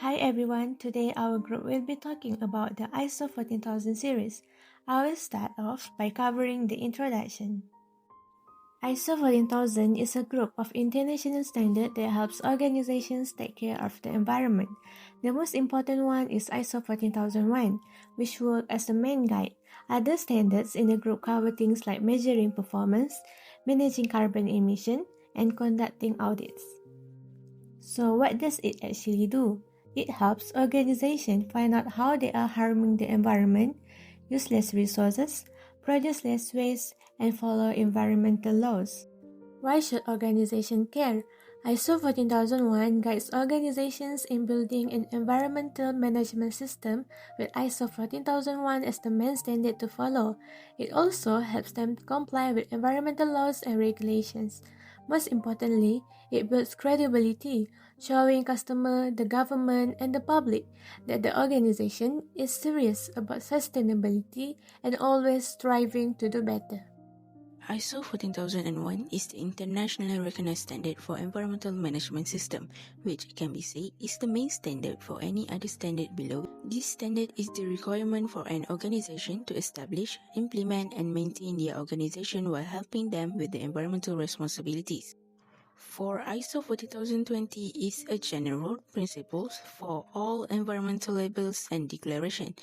Hi everyone, today our group will be talking about the ISO 14000 series. I will start off by covering the introduction. ISO 14000 is a group of international standards that helps organizations take care of the environment. The most important one is ISO 14001, which works as the main guide. Other standards in the group cover things like measuring performance, managing carbon emission, and conducting audits. So what does it actually do? It helps organizations find out how they are harming the environment, use less resources, produce less waste, and follow environmental laws. Why should organizations care? ISO 14001 guides organizations in building an environmental management system with ISO 14001 as the main standard to follow. It also helps them comply with environmental laws and regulations. Most importantly, it builds credibility, showing customer, the government, and the public that the organization is serious about sustainability and always striving to do better. ISO 14001 is the internationally recognized standard for environmental management system, which can be said is the main standard for any other standard below. This standard is the requirement for an organization to establish, implement, and maintain their organization while helping them with the environmental responsibilities. For ISO 40020 is a general principles for all environmental labels and declaration.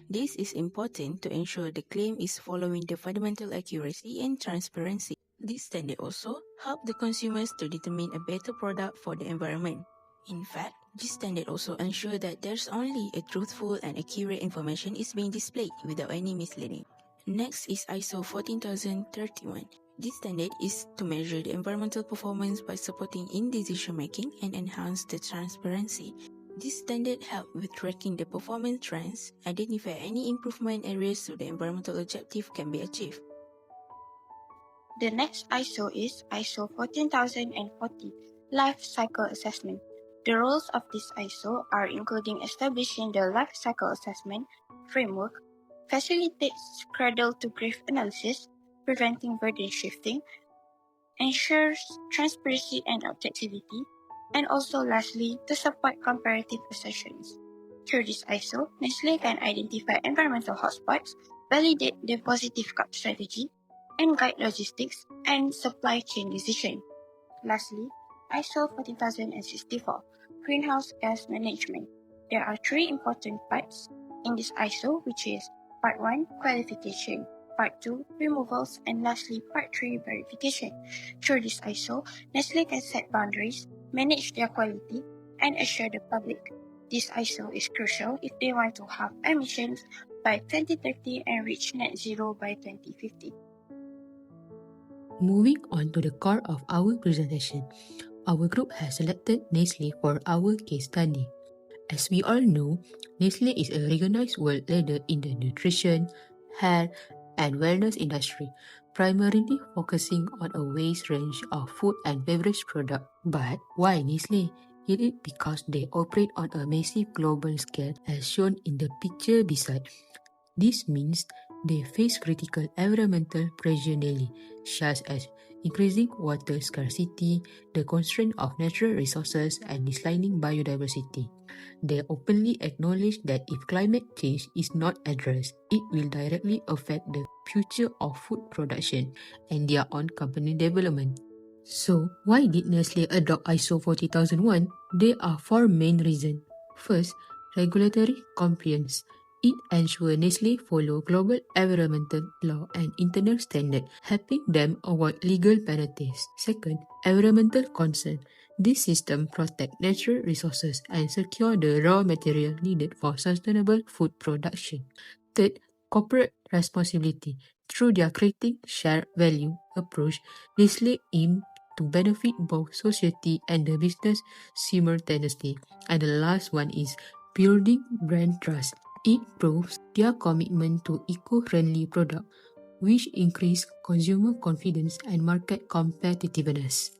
This is important to ensure the claim is following the fundamental accuracy and transparency. This standard also help the consumers to determine a better product for the environment. In fact, this standard also ensure that there's only a truthful and accurate information is being displayed without any misleading. Next is ISO 14031. This standard is to measure the environmental performance by supporting in decision making and enhance the transparency. This standard helps with tracking the performance trends, identify any improvement areas so the environmental objective can be achieved. The next ISO is ISO 14040 Life Cycle Assessment. The roles of this ISO are including establishing the life cycle assessment framework, facilitates cradle-to-grave analysis, preventing burden shifting, ensures transparency and objectivity, and also lastly, to support comparative assertions. Through this ISO, Nestle can identify environmental hotspots, validate the positive cup strategy, and guide logistics and supply chain decision. Lastly, ISO 14064, Greenhouse Gas Management. There are three important parts in this ISO, which is Part 1, Qualification, Part 2, Removals, and lastly, Part 3, Verification. Through this ISO, Nestle can set boundaries, manage their quality, and assure the public. This ISO is crucial if they want to halve emissions by 2030 and reach net zero by 2050. Moving on to the core of our presentation, our group has selected Nestle for our case study. As we all know, Nestle is a recognized world leader in the nutrition, health, and wellness industry, primarily focusing on a vast range of food and beverage products. But why Nestle? It is because they operate on a massive global scale as shown in the picture beside. This means they face critical environmental pressure daily, such as increasing water scarcity, the constraint of natural resources, and declining biodiversity. They openly acknowledge that if climate change is not addressed, it will directly affect the future of food production and their own company development. So, why did Nestle adopt ISO 40001? There are four main reasons. First, regulatory compliance. It ensures Nestle follow global environmental law and internal standards, helping them avoid legal penalties. Second, environmental concern. This system protects natural resources and secure the raw material needed for sustainable food production. Third, corporate responsibility. Through their creating shared value approach, Nestle aims to benefit both society and the business simultaneously. And the last one is building brand trust. It proves their commitment to eco-friendly products, which increase consumer confidence and market competitiveness.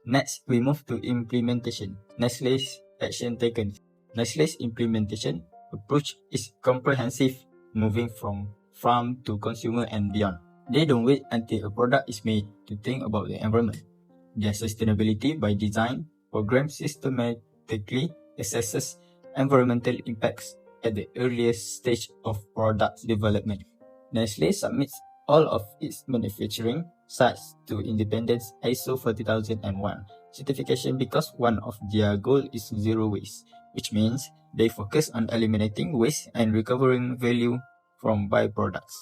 Next, we move to implementation. Nestle's action taken. Nestle's implementation approach is comprehensive, moving from farm to consumer and beyond. They don't wait until a product is made to think about the environment. Their sustainability by design program systematically assesses environmental impacts at the earliest stage of product development. Nestle submits all of its manufacturing sites to independent ISO 40001 certification because one of their goals is zero waste, which means they focus on eliminating waste and recovering value from byproducts.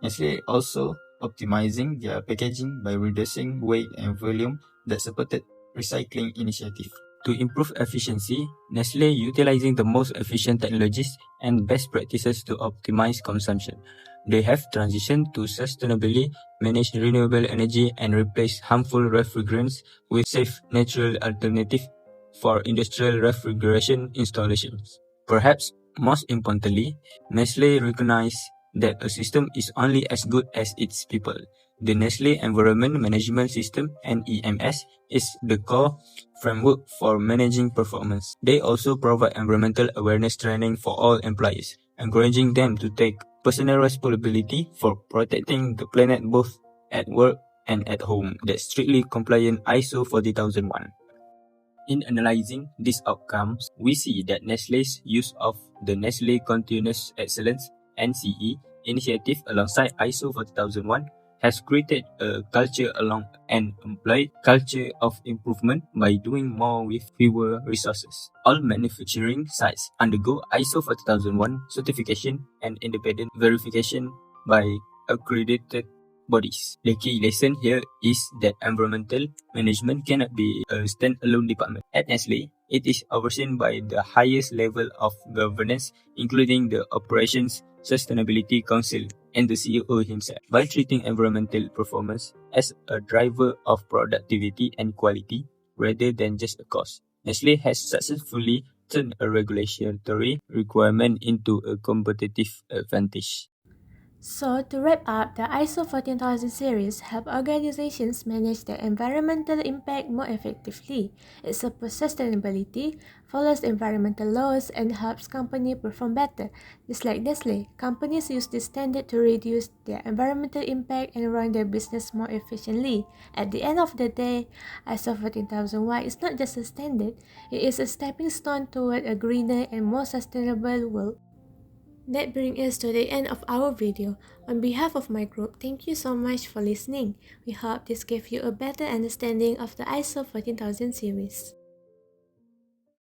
Nestle also optimizing their packaging by reducing weight and volume that supported recycling initiative. To improve efficiency, Nestle utilizing the most efficient technologies and best practices to optimize consumption. They have transitioned to sustainably manage renewable energy and replace harmful refrigerants with safe natural alternatives for industrial refrigeration installations. Perhaps most importantly, Nestle recognized that a system is only as good as its people. The Nestle Environment Management System (NEMS) is the core framework for managing performance. They also provide environmental awareness training for all employees, encouraging them to take personal responsibility for protecting the planet both at work and at home. That's strictly compliant ISO 40001. In analyzing these outcomes, we see that Nestle's use of the Nestle Continuous Excellence (NCE) initiative alongside ISO 40001 has created a culture along an employee culture of improvement by doing more with fewer resources. All manufacturing sites undergo ISO 40001 certification and independent verification by accredited bodies. The key lesson here is that environmental management cannot be a standalone department. At Nestle, it is overseen by the highest level of governance, including the Operations Sustainability Council and the CEO himself. By treating environmental performance as a driver of productivity and quality rather than just a cost, Nestle has successfully turned a regulatory requirement into a competitive advantage. So, to wrap up, the ISO 14000 series help organizations manage their environmental impact more effectively. It supports sustainability, follows environmental laws, and helps companies perform better. Just like Nestle, companies use this standard to reduce their environmental impact and run their business more efficiently. At the end of the day, ISO 14001 is not just a standard, it is a stepping stone toward a greener and more sustainable world. That brings us to the end of our video. On behalf of my group, thank you so much for listening. We hope this gave you a better understanding of the ISO 14000 series.